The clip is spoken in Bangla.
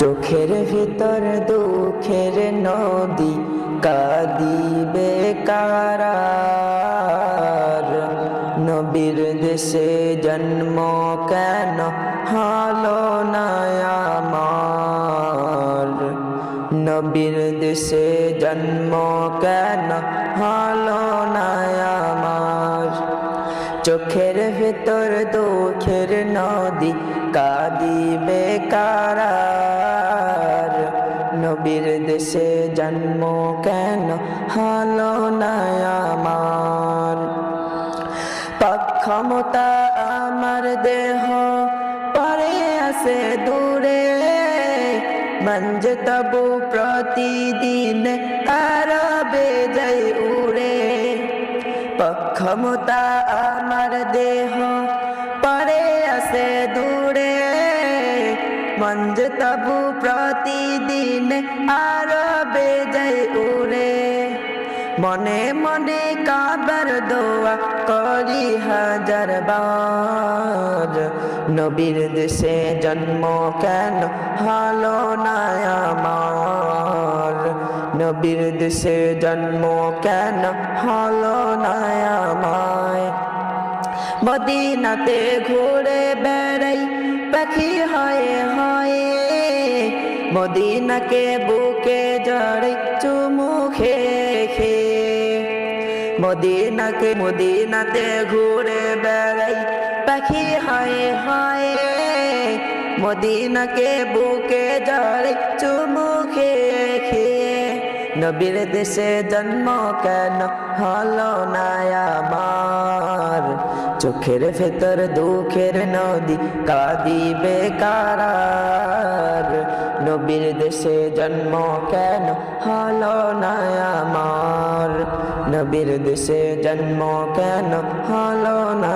চোখের ভিতর দুঃখের নদী কাঁদিবে কারার। নবীর দেশে জন্ম কেন হলো না আমার? নবীর দেশে জন্ম কেন হলো না আমার? চোখের ভিতর দুঃখের নদী কাঁদিবে কারার। নবীর দেশে জন্ম কেন হলো না আমার? ক্ষমতা আমার দেহ পরে আছে দূরে, মঞ্জে তবু প্রতিদিন আরবে যাই উড়ে। ক্ষমতা আমার দেহ পরে আছে দূরে, মঞ্জে তবু প্রতিদিন আরবে যাই উড়ে। মনে মনে কাবার দোয়া করি হাজার বার। নবীর দেশে জন্ম কেন হলো না আমার? নবীর দেশে জন্ম কেন হলো না আমায়? মদিনাতে ঘুরে বেড়াই পাখি হয়ে হয়ে, মদিনাকে বুকে জড়াই চুমু খেয়ে। মদিনাতে ঘুরে বেড়াই পাখি হয়ে হয়ে, মদিনাকে বুকে জড়াই চুমু খেয়ে। নবীর দেশে জন্ম কেন হলো না আমার? চোখের ভেতর দুঃখের নদী কাঁদিবে কারার। নবীর দেশে জন্ম কেন হলো না আমার? নবীর দেশে জন্ম কেন হলো না?